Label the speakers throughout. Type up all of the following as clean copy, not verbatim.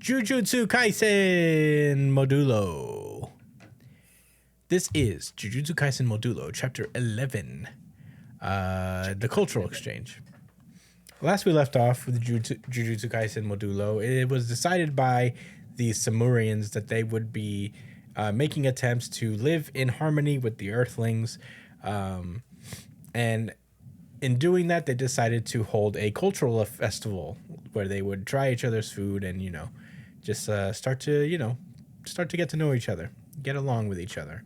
Speaker 1: Jujutsu Kaisen Modulo. This is Jujutsu Kaisen Modulo, Chapter 11, the Cultural Exchange. Last we left off with Jujutsu Kaisen Modulo, it was decided by the Samurians that they would be making attempts to live in harmony with the Earthlings, and in doing that, they decided to hold a cultural festival where they would try each other's food and, just start to get to know each other, get along with each other.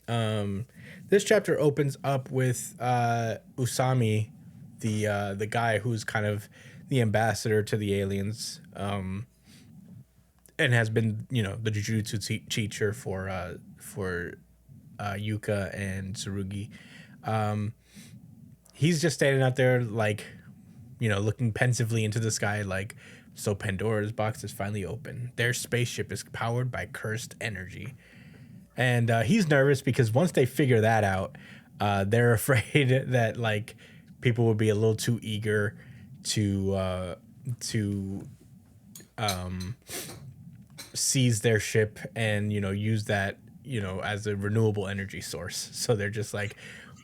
Speaker 1: This chapter opens up with Usami, the guy who's kind of the ambassador to the aliens, and has been, the Jujutsu teacher for Yuka and Tsurugi. He's just standing out there, looking pensively into the sky, so Pandora's box is finally open. Their spaceship is powered by cursed energy. And he's nervous because once they figure that out, they're afraid that, people will be a little too eager to seize their ship and, use that, as a renewable energy source. So they're just like,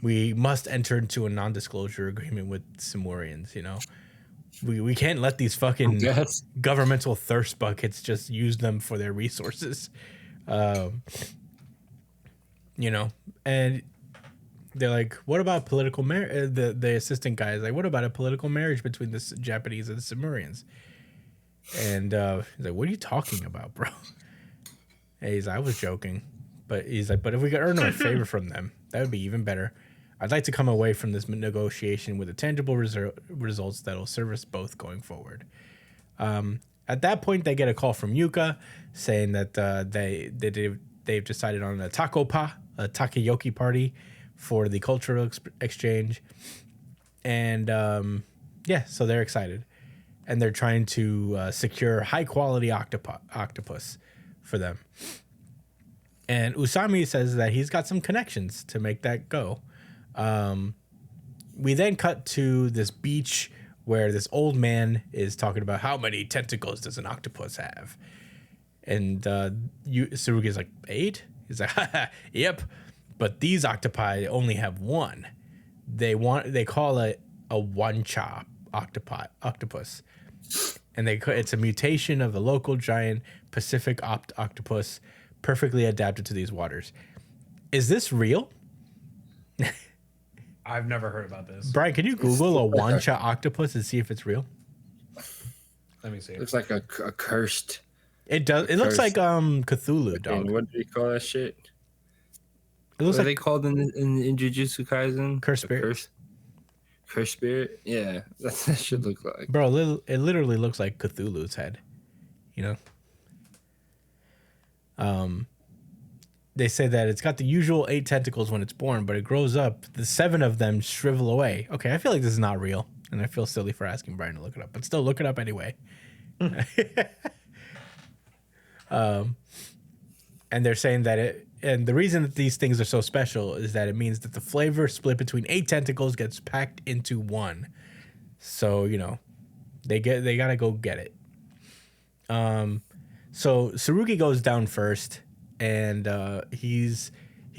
Speaker 1: we must enter into a non-disclosure agreement with Samurians, We can't let these fucking governmental thirst buckets just use them for their resources. And they're like, what about political marriage? The assistant guy is like, what about a political marriage between the Japanese and the Samurians? And he's like, what are you talking about, bro? And he's like, I was joking. But he's like, but if we could earn a favor from them, that would be even better. I'd like to come away from this negotiation with a tangible results that'll serve us both going forward. At that point, they get a call from Yuka saying that they've decided on a Takopa, a takoyaki party for the cultural exchange. And so they're excited. And they're trying to secure high-quality octopus for them. And Usami says that he's got some connections to make that go. We then cut to this beach where this old man is talking about how many tentacles does an octopus have. And Tsurugi's like, 8? He's like, yep. But these octopi only have 1. They call it a wancha octopus. And it's a mutation of the local giant Pacific octopus perfectly adapted to these waters. Is this real?
Speaker 2: I've never heard about this.
Speaker 1: Brian, can you Google a wancha octopus and see if it's real?
Speaker 2: Let me see.
Speaker 3: Looks like a cursed.
Speaker 1: It does. It looks like Cthulhu, dog.
Speaker 3: What do you call that shit?
Speaker 1: It looks
Speaker 3: what are
Speaker 1: like
Speaker 3: they called in Jujutsu Kaisen?
Speaker 1: Cursed spirit.
Speaker 3: Cursed spirit? Yeah, that's what that should look like.
Speaker 1: Bro, it literally looks like Cthulhu's head. They say that it's got the usual 8 tentacles when it's born, but it grows up, the 7 of them shrivel away. Okay, I feel like this is not real, and I feel silly for asking Brian to look it up, but still look it up anyway. And they're saying that and the reason that these things are so special is that it means that the flavor split between 8 tentacles gets packed into 1. So, they gotta go get it. So Tsurugi goes down first, and he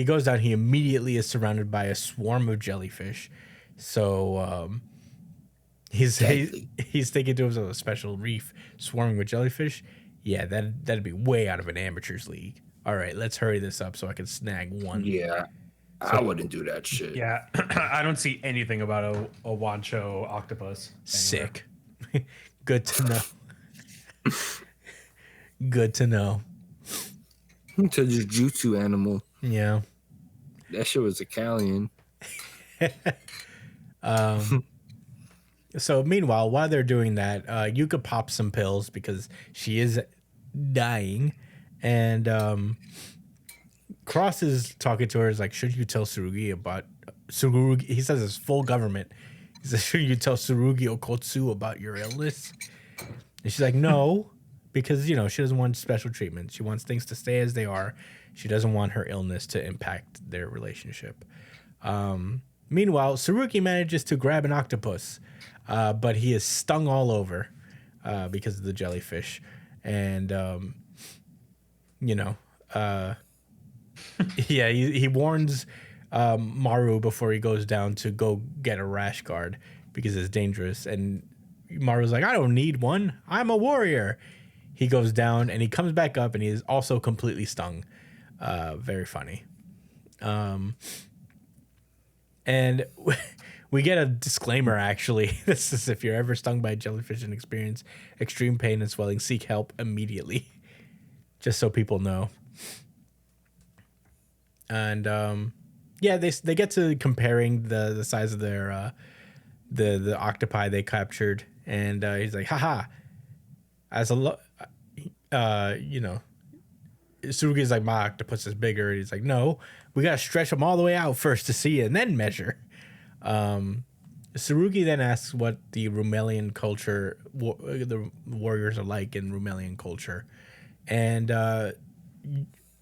Speaker 1: goes down. He immediately is surrounded by a swarm of jellyfish. So he's thinking to himself, a special reef swarming with jellyfish. Yeah, that'd be way out of an amateur's league. All right, let's hurry this up so I can snag 1.
Speaker 3: Yeah, I wouldn't do that shit.
Speaker 2: Yeah, I don't see anything about a wancho octopus.
Speaker 1: Sick. Good to know. Good to know.
Speaker 3: It's a Jujutsu animal.
Speaker 1: Yeah.
Speaker 3: That shit was a Callion.
Speaker 1: So meanwhile, while they're doing that, Yuka pops some pills because she is dying. And Cross is talking to her. Is like, should you tell Tsurugi about Tsurugi? He says it's full government. He says, should you tell Tsurugi Okotsu about your illness? And she's like, no, because, she doesn't want special treatment. She wants things to stay as they are. She doesn't want her illness to impact their relationship. Meanwhile, Tsurugi manages to grab an octopus, but he is stung all over. because of the jellyfish, and you know, yeah, he warns Maru before he goes down to go get a rash guard because it's dangerous, and Maru's like, I don't need one. I'm a warrior. He goes down and he comes back up and he is also completely stung. Very funny. And we get a disclaimer, actually. This is if you're ever stung by a jellyfish and experience extreme pain and swelling, seek help immediately. Just so people know. And yeah, they get to comparing the size of their the octopi they captured, and he's like, haha, as a you know, Tsurugi's like, my octopus is bigger. And he's like, no, we gotta stretch them all the way out first to see it and then measure. Tsurugi then asks what the Rumelian culture, the warriors are like in Rumelian culture, and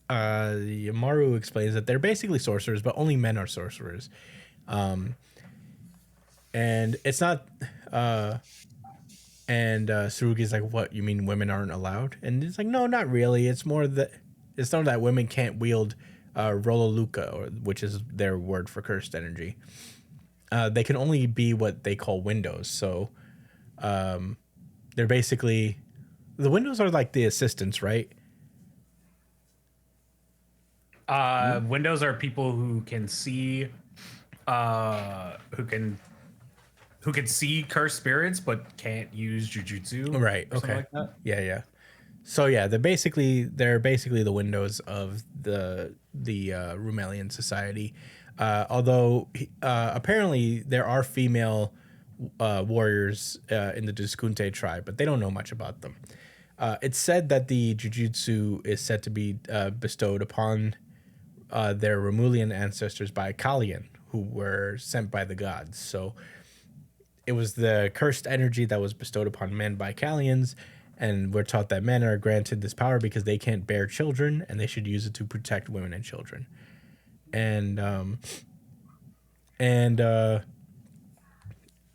Speaker 1: Maru explains that they're basically sorcerers, but only men are sorcerers. And it's not. And Tsurugi's like, what, you mean women aren't allowed? And it's like, no, not really. It's more that it's not that women can't wield Rololuka, which is their word for cursed energy. They can only be what they call windows. So they're basically, the windows are like the assistants, right?
Speaker 2: Windows are people who can see, who can see cursed spirits but can't use jujutsu.
Speaker 1: Right.
Speaker 2: Or something
Speaker 1: Okay.
Speaker 2: like that.
Speaker 1: Yeah. Yeah. So yeah, they're basically the windows of the Rumelian society. Although apparently there are female warriors in the Duskunte tribe, but they don't know much about them. It's said that the jujutsu is said to be bestowed upon their Romulian ancestors by Kalian, who were sent by the gods. So it was the cursed energy that was bestowed upon men by Kalians, and we're taught that men are granted this power because they can't bear children, and they should use it to protect women and children. And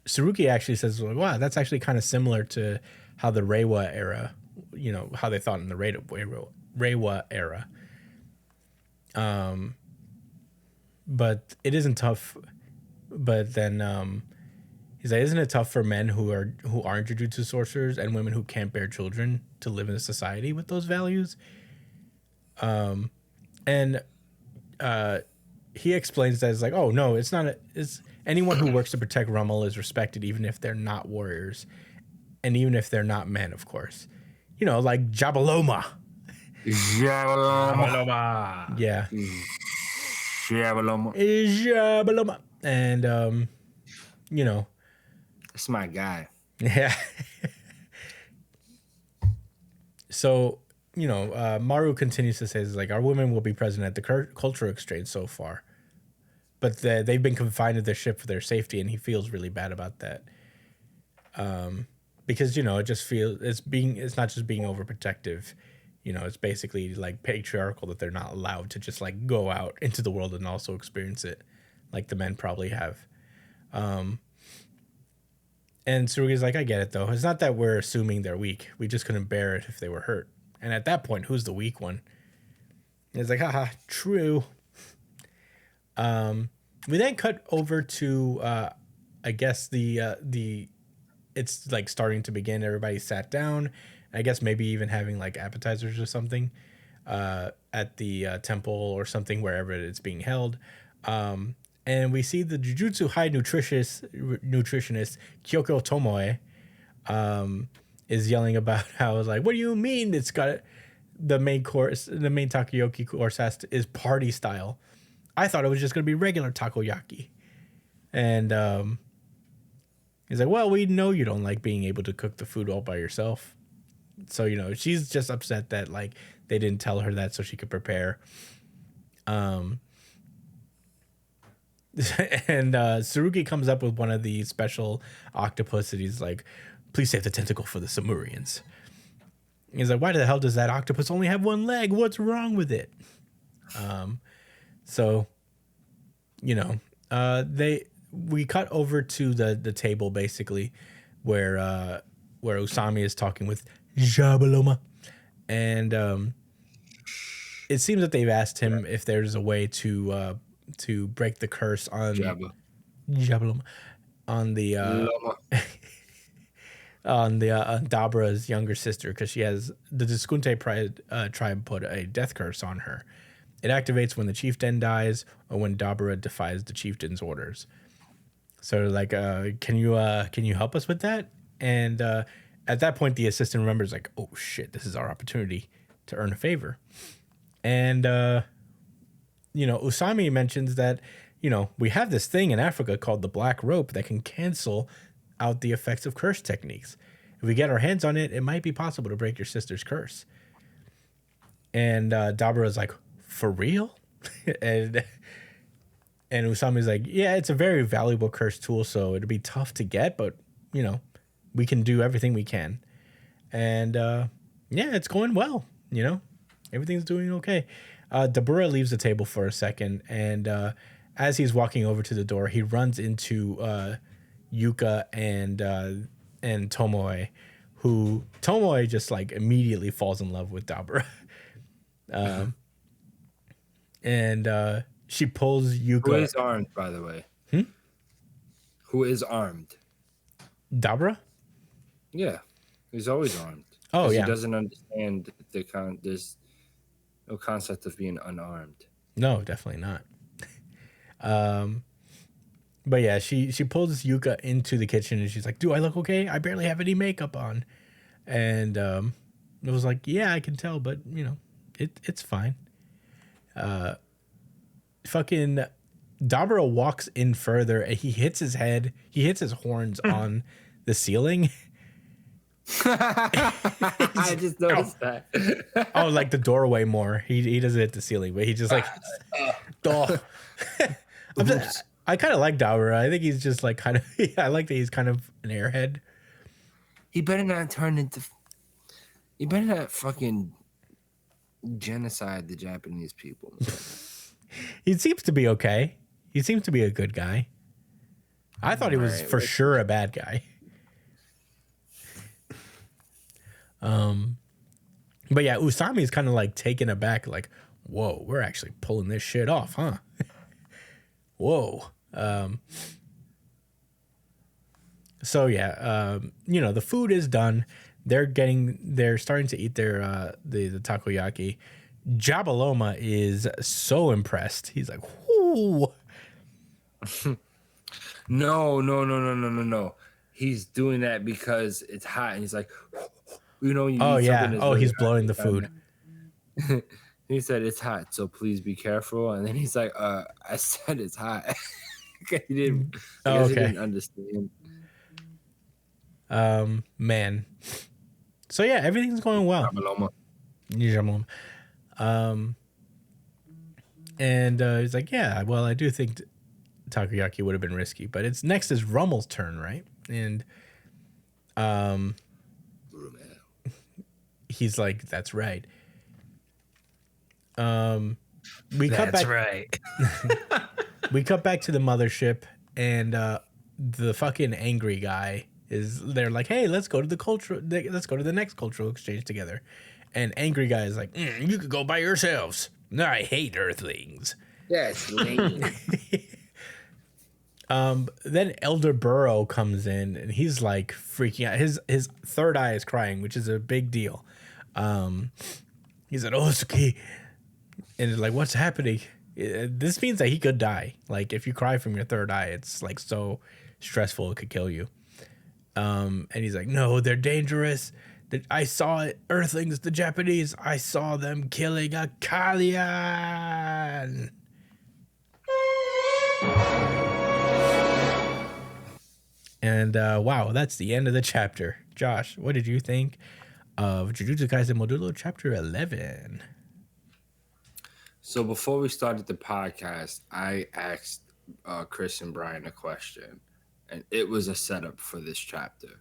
Speaker 1: Tsurugi actually says, wow, that's actually kind of similar to how the Reiwa era, how they thought in the Reiwa era. But it isn't tough. But then he's like, isn't it tough for men who aren't Jujutsu sorcerers and women who can't bear children to live in a society with those values? And he explains that it's like, oh no, it's not. It's anyone who works to protect Rummel is respected, even if they're not warriors, and even if they're not men, of course. Like Jabaloma.
Speaker 2: Paloma.
Speaker 1: Yeah.
Speaker 3: Jabaloma.
Speaker 1: Jabaloma. And
Speaker 3: That's my guy.
Speaker 1: yeah. So, Maru continues to say, it's like, our women will be present at the cultural exchange so far. But they've been confined to their ship for their safety, and he feels really bad about that. Because, it just feels, it's not just being overprotective. It's basically like patriarchal that they're not allowed to just like go out into the world and also experience it like the men probably have. And Tsurugi's like, I get it though. It's not that we're assuming they're weak. We just couldn't bear it if they were hurt. And at that point, who's the weak one? And it's like, haha, true. We then cut over to, I guess it's like starting to begin. Everybody sat down. I guess maybe even having like appetizers or something at the temple or something, wherever it's being held. And we see the Jujutsu High nutritionist Kyoko Tomoe is yelling about how it's like, what do you mean it's got the main takoyaki course is party style? I thought it was just going to be regular takoyaki. And he's like, well, we know you don't like being able to cook the food all by yourself. So, she's just upset that like they didn't tell her that so she could prepare. And Tsurugi comes up with one of the special octopus, and he's like, please save the tentacle for the Samurians. He's like, why the hell does that octopus only have one leg? What's wrong with it? So, we cut over to the table basically where where Usami is talking with Jabaloma, and it seems that they've asked him if there's a way to break the curse on
Speaker 3: Jabba.
Speaker 1: Jabaloma on the
Speaker 3: Loma.
Speaker 1: on Dabra's younger sister, because she has the Diskunte tribe put a death curse on her. It activates when the chieftain dies or when Dabra defies the chieftain's orders. So like, can you help us with that? And at that point, the assistant remembers like, oh shit, this is our opportunity to earn a favor. And Usami mentions that we have this thing in Africa called the black rope that can cancel out the effects of curse techniques. If we get our hands on it, it might be possible to break your sister's curse. And Dabra is like, for real? and Usami's like, yeah, it's a very valuable curse tool, so it'd be tough to get, but we can do everything we can. And yeah, it's going well. Everything's doing okay. Dabura leaves the table for a second, and as he's walking over to the door, he runs into Yuka and Tomoe, who Tomoe just like immediately falls in love with Dabura. And she pulls Yuka.
Speaker 3: Who is armed, by the way? Who is armed?
Speaker 1: Dabura?
Speaker 3: Yeah, he's always armed.
Speaker 1: Oh, yeah.
Speaker 3: He doesn't understand there's no concept of being unarmed.
Speaker 1: No, definitely not. But yeah, she pulls Yuka into the kitchen and she's like, "Do I look okay? I barely have any makeup on." And it was like, "Yeah, I can tell, but it's fine." Fucking Dabura walks in further and he hits his horns on the ceiling.
Speaker 3: I just noticed that.
Speaker 1: Oh, like the doorway more. He doesn't hit the ceiling, but he just like I kind of like Dabura. I think he's just like kind of I like that he's kind of an airhead.
Speaker 3: He better not fucking genocide the Japanese people.
Speaker 1: He seems to be okay. He seems to be a good guy. I thought he was for sure a bad guy. But yeah, Usami's kind of like taken aback, like, whoa, we're actually pulling this shit off, huh? Whoa. So yeah, the food is done. They're starting to eat their the takoyaki. Jabaloma is so impressed. He's like, whoo.
Speaker 3: No. He's doing that because it's hot, and he's like,
Speaker 1: oh yeah. Oh, he's blowing the food.
Speaker 3: He said it's hot, so please be careful. And then he's like, I said it's hot. He didn't. He didn't understand.
Speaker 1: Man. So yeah, everything's going well. Jabaloma. And he's like, yeah, well, I do think takoyaki would have been risky, but it's next is Rummel's turn, right? And he's like, that's right. We cut back to the mothership, and the fucking angry guy they're like, hey, let's go to the next cultural exchange together. And angry guy is like, you could go by yourselves. I hate earthlings.
Speaker 3: Yes, lame.
Speaker 1: Then Elder Burrow comes in and he's like freaking out. His third eye is crying, which is a big deal. He's like, Osuke. And it's like, what's happening? This means that he could die. Like, if you cry from your third eye, it's like so stressful it could kill you. And he's like, no, they're dangerous. I saw it. Earthlings, the Japanese. I saw them killing a Kalian. And wow, that's the end of the chapter. Josh, what did you think of Jujutsu Kaisen Modulo Chapter 11?
Speaker 3: So before we started the podcast, I asked Chris and Brian a question, and it was a setup for this chapter.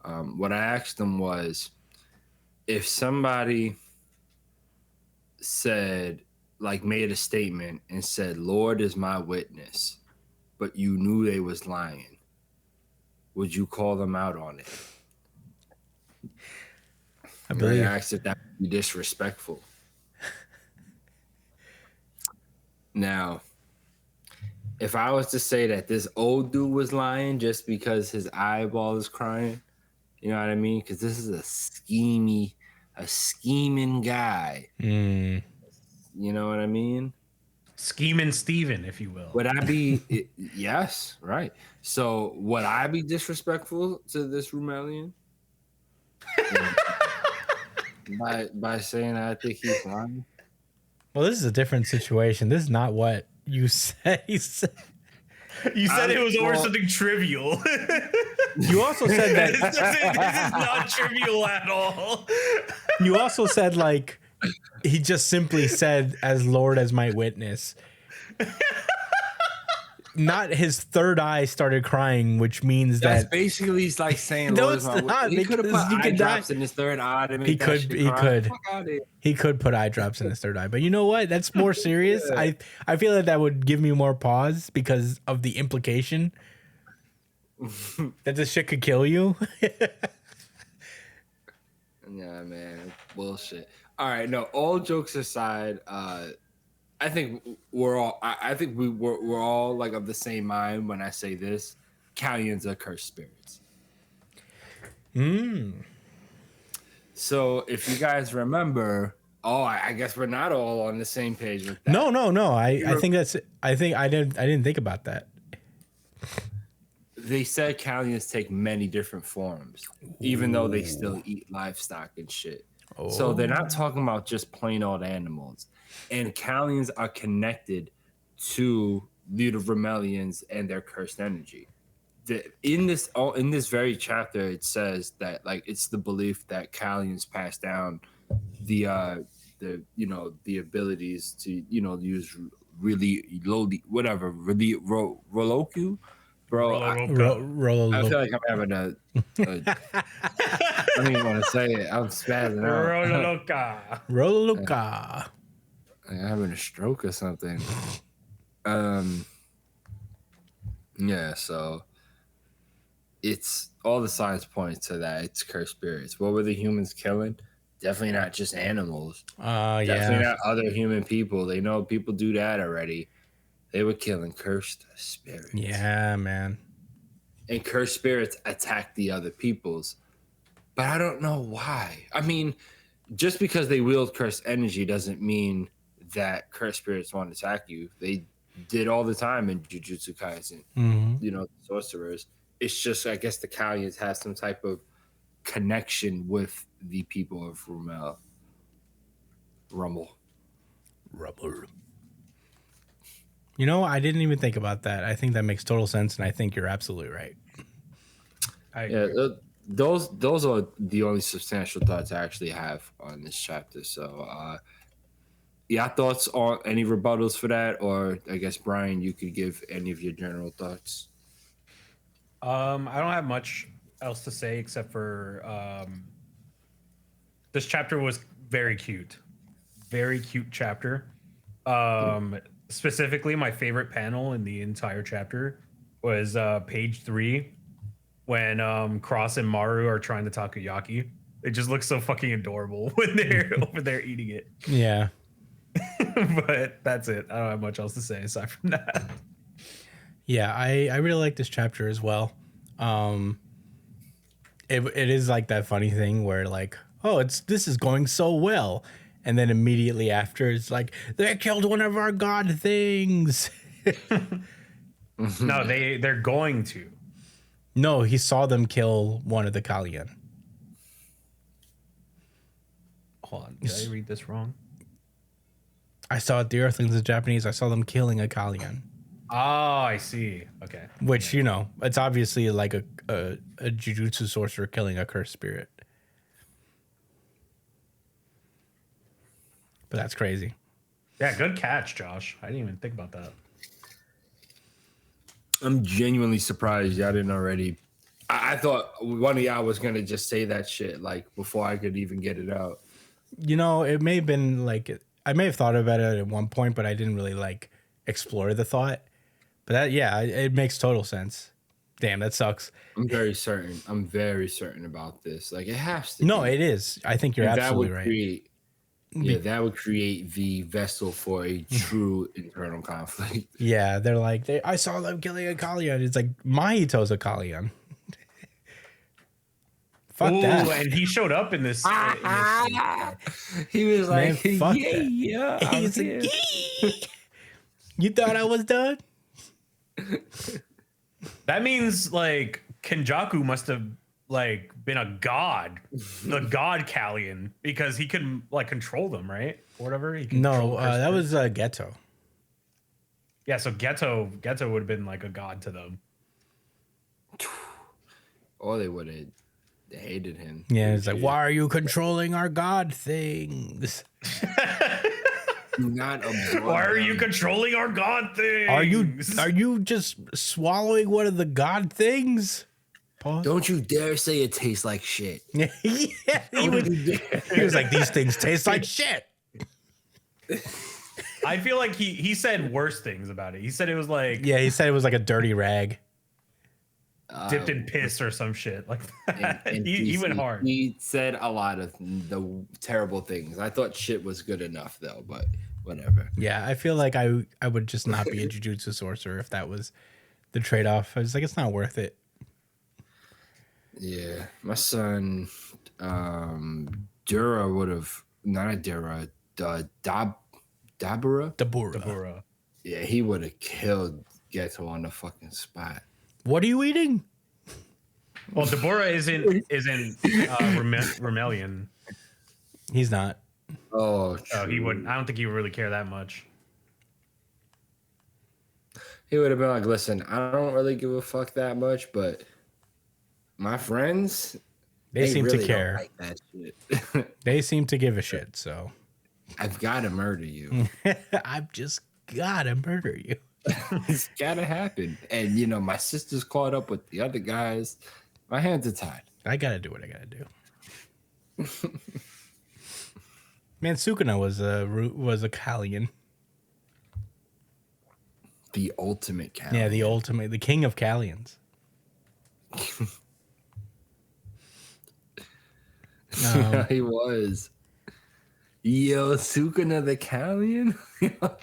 Speaker 3: What I asked them was, if somebody said, like, made a statement and said, Lord is my witness, but you knew they was lying, would you call them out on it?
Speaker 1: I
Speaker 3: Ray
Speaker 1: believe.
Speaker 3: asked if that would be disrespectful. Now, if I was to say that this old dude was lying just because his eyeball is crying, you know what I mean? Because this is a scheming guy.
Speaker 1: Mm.
Speaker 3: You know what I mean?
Speaker 2: Scheming Steven, if you will.
Speaker 3: Would I be? Yes, right. So would I be disrespectful to this Rumelian by saying I think he's lying?
Speaker 1: Well, this is a different situation. This is not what you said. He said.
Speaker 2: You said it was over
Speaker 3: well-
Speaker 2: something trivial.
Speaker 1: You also said
Speaker 2: this
Speaker 1: that.
Speaker 2: is not trivial at all.
Speaker 1: You also said like he just simply said, "As Lord as my witness." Not his third eye started crying, which means
Speaker 3: That's
Speaker 1: that
Speaker 3: basically like saying
Speaker 1: No,
Speaker 3: Lord
Speaker 1: it's
Speaker 3: is my
Speaker 1: not,
Speaker 3: witness. He could have
Speaker 1: because
Speaker 3: put
Speaker 1: you
Speaker 3: eye
Speaker 1: could
Speaker 3: drops
Speaker 1: die.
Speaker 3: in his third eye to make
Speaker 1: He
Speaker 3: that
Speaker 1: could-
Speaker 3: shit
Speaker 1: he
Speaker 3: cry.
Speaker 1: could.
Speaker 3: Fuck outta here.
Speaker 1: he could put eye drops in his third eye. But you know what? That's more serious. I feel like that would give me more pause because of the implication that this shit could kill you.
Speaker 3: Yeah, man, bullshit. All right, no. All jokes aside, I think we're all. I think we're all like of the same mind when I say this. Callians are cursed spirits. So if you guys remember, I guess we're not all on the same page with that.
Speaker 1: No. I think that's. I didn't think about that.
Speaker 3: They said Callians take many different forms, even though they still eat livestock and shit. So they're not talking about just plain old animals. And Callians are connected to the Romelians and their cursed energy. In this very chapter, it says that like it's the belief that Callians pass down the abilities to use really lowly Roloku. Bro, I feel like I'm having a I don't even want to say it. I'm spazzing out.
Speaker 1: Roloka.
Speaker 3: Like I'm having a stroke or something. Yeah, so it's all the signs point to that. It's cursed spirits. What were the humans killing? Definitely not just animals. Definitely not other human people. They know people do that already. They were killing cursed spirits.
Speaker 1: Yeah, man.
Speaker 3: And cursed spirits attack the other peoples. But I don't know why. I mean, just because they wield cursed energy doesn't mean that cursed spirits won't attack you. They did all the time in Jujutsu Kaisen.
Speaker 1: Mm-hmm.
Speaker 3: Sorcerers. It's just, I guess the Callians have some type of connection with the people of Rumble.
Speaker 1: You know, I didn't even think about that. I think that makes total sense, and I think you're absolutely right.
Speaker 3: Those are the only substantial thoughts I actually have on this chapter. So, thoughts on any rebuttals for that, or I guess Brian, you could give any of your general thoughts.
Speaker 2: I don't have much else to say except for this chapter was very cute chapter. Specifically, my favorite panel in the entire chapter was page 3 when Cross and Maru are trying the takoyaki. It just looks so fucking adorable when they're over there eating it.
Speaker 1: Yeah.
Speaker 2: But that's it. I don't have much else to say aside from that.
Speaker 1: Yeah, I really like this chapter as well. It is like that funny thing where like, oh, this is going so well, and then immediately after it's like they killed one of our god things.
Speaker 2: No, they're going to.
Speaker 1: No, he saw them kill one of the Kalyan.
Speaker 2: Hold on, did I read this wrong?
Speaker 1: I saw it. The Earthlings in Japanese. I saw them killing a Kalyan.
Speaker 2: Oh, I see. Okay.
Speaker 1: Which, you know, it's obviously like a Jujutsu sorcerer killing a cursed spirit. But that's crazy.
Speaker 2: Yeah, good catch, Josh. I didn't even think about that.
Speaker 3: I'm genuinely surprised y'all didn't already. I thought one of y'all was going to just say that shit like before I could even get it out.
Speaker 1: You know, it may have been like, I may have thought about it at one point, but I didn't really like explore the thought. But that, yeah, it makes total sense. Damn, that sucks.
Speaker 3: I'm very certain. I'm very certain about this. Like it has to.
Speaker 1: No,
Speaker 3: be.
Speaker 1: it is. I think you're
Speaker 3: And
Speaker 1: absolutely
Speaker 3: that would
Speaker 1: right.
Speaker 3: create. Yeah, that would create the vessel for a true internal conflict.
Speaker 1: Yeah, they're like, I saw them killing a Kalyan. It's like, Mahito's a Kalyan. Fuck that.
Speaker 2: and he showed up in this.
Speaker 3: He was
Speaker 1: Man,
Speaker 3: like,
Speaker 1: fuck
Speaker 3: yeah,
Speaker 1: that.
Speaker 3: yeah. I'm
Speaker 1: He's
Speaker 3: here.
Speaker 1: like, you thought I was done?
Speaker 2: That means like Kenjaku must have like been a god, the god Kalyan, because he could like control them, right? Or whatever. He could
Speaker 1: No,
Speaker 2: control
Speaker 1: that
Speaker 2: Cursor.
Speaker 1: was Ghetto.
Speaker 2: Yeah, so Ghetto would have been like a god to them.
Speaker 3: Or they would have hated him.
Speaker 1: Yeah, it's like, why are you controlling our god things?
Speaker 3: Do not absorb
Speaker 2: Why are you
Speaker 3: them.
Speaker 2: controlling our god thing?
Speaker 1: Are you just swallowing one of the god things? Pause.
Speaker 3: Don't you dare say it tastes like shit.
Speaker 1: Yeah, he
Speaker 3: Don't you dare.
Speaker 1: was like, these things taste like shit.
Speaker 2: I feel like he said worse things about it. He said it was like
Speaker 1: Yeah, he said it was like a dirty rag.
Speaker 2: dipped in piss or some shit like that.
Speaker 3: And
Speaker 2: he went hard.
Speaker 3: He said a lot of the terrible things. I thought shit was good enough though, but whatever.
Speaker 1: Yeah, I feel like I would just not be a jujutsu sorcerer if that was the trade-off. I was like, it's not worth it.
Speaker 3: Yeah, my son, Dura would have not a Dura, Dabura.
Speaker 1: Dabura.
Speaker 3: Yeah, he would have killed Geto on the fucking spot.
Speaker 1: What are you eating?
Speaker 2: Well, Deborah isn't Remelian.
Speaker 1: He's not.
Speaker 3: Oh,
Speaker 2: So he
Speaker 3: true.
Speaker 2: wouldn't. I don't think he would really care that much.
Speaker 3: He would have been like, "Listen, I don't really give a fuck that much, but my friends,
Speaker 1: They seem
Speaker 3: really
Speaker 1: to care.
Speaker 3: don't like that shit.
Speaker 1: They seem to give a shit, so
Speaker 3: I've got to murder you.
Speaker 1: I've just gotta murder you.
Speaker 3: It's gotta happen." And you know, my sister's caught up with the other guys. My hands are tied.
Speaker 1: I gotta do what I gotta do. Man, Sukuna was a Kalyan.
Speaker 3: The ultimate cow.
Speaker 1: Yeah, the king of Kalyans.
Speaker 3: He was. Yo, Sukuna the Callion?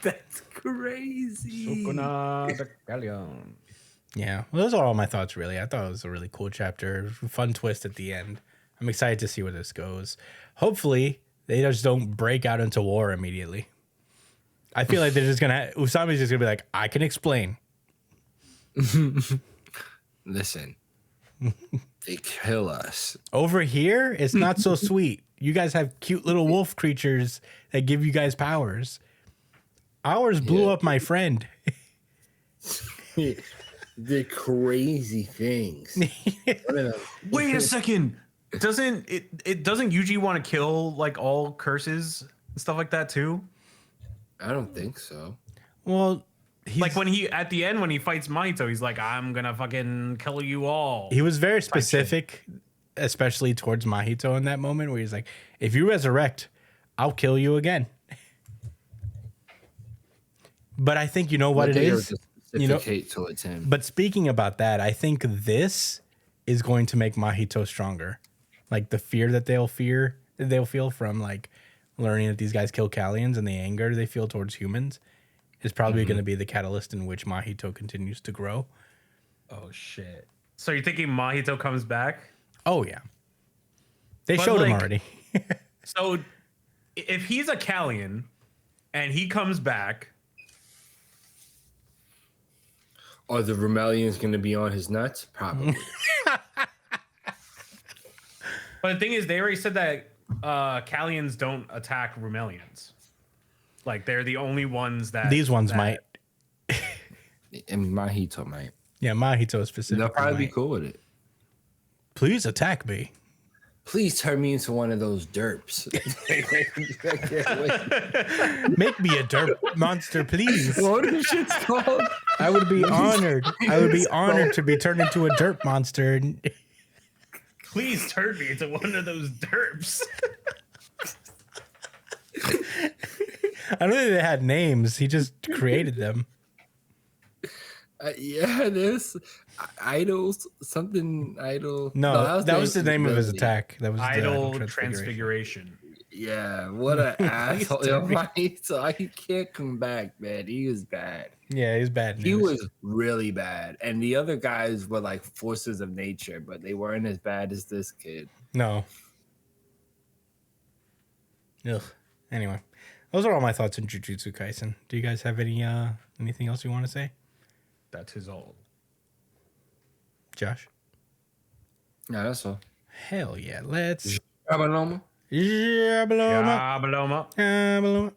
Speaker 3: That's crazy.
Speaker 1: Yeah, well, those are all my thoughts, really. I thought it was a really cool chapter. Fun twist at the end. I'm excited to see where this goes. Hopefully, they just don't break out into war immediately. I feel like they're just Usami's just gonna be like, I can explain.
Speaker 3: Listen, they kill us.
Speaker 1: Over here, it's not so sweet. You guys have cute little wolf creatures that give you guys powers. Ours blew up my friend.
Speaker 3: The crazy things.
Speaker 2: Wait a second. Doesn't Yuji want to kill like all curses and stuff like that too?
Speaker 3: I don't think so.
Speaker 1: Well,
Speaker 2: Like when he at the end when he fights Mahito, he's like, I'm gonna fucking kill you all.
Speaker 1: he was very specific, especially towards Mahito in that moment where he's like, if you resurrect, I'll kill you again. But I think you know what it is. You know,
Speaker 3: towards him.
Speaker 1: but speaking about that, I think this is going to make Mahito stronger. Like the fear that they'll feel from like learning that these guys kill Kalyans and the anger they feel towards humans is probably going to be the catalyst in which Mahito continues to grow.
Speaker 2: Oh shit. So you're thinking Mahito comes back?
Speaker 1: Oh yeah. They
Speaker 2: But,
Speaker 1: showed him
Speaker 2: like-
Speaker 1: already.
Speaker 2: So if he's a Kalyan and he comes back,
Speaker 3: Are the Remelians going to be on his nuts? Probably.
Speaker 2: but the thing is, they already said that Kalyans don't attack Remelians. Like they're the only ones that
Speaker 1: These ones
Speaker 2: that-
Speaker 1: might.
Speaker 3: And Mahito might.
Speaker 1: Yeah, Mahito specifically.
Speaker 3: They'll probably be
Speaker 1: might.
Speaker 3: cool with it.
Speaker 1: Please attack me.
Speaker 3: Please turn me into one of those derps. I can't wait.
Speaker 1: Make me a derp monster, please.
Speaker 3: What are the shit's called?
Speaker 1: I would be honored. I would be honored to be turned into a derp monster.
Speaker 2: Please turn me into one of those derps.
Speaker 1: I don't think they had names. He just created them.
Speaker 3: Yeah, this. idols, something idol.
Speaker 1: No, that was the name of his
Speaker 3: ability.
Speaker 1: attack. That was the
Speaker 2: Idol transfiguration.
Speaker 3: Yeah, what an asshole.
Speaker 1: turning-
Speaker 3: So he can't come back, man. He was bad.
Speaker 1: Yeah, he's bad news.
Speaker 3: He was really bad. And the other guys were like forces of nature, but they weren't as bad as this kid.
Speaker 1: No. Ugh. Anyway, those are all my thoughts on Jujutsu Kaisen. Do you guys have anything else you want to say?
Speaker 2: That's his all.
Speaker 1: Josh?
Speaker 3: Yeah, that's all.
Speaker 1: Hell yeah. Let's.
Speaker 3: Abaloma.
Speaker 1: Yeah,
Speaker 2: Yeah, Paloma.
Speaker 1: Paloma.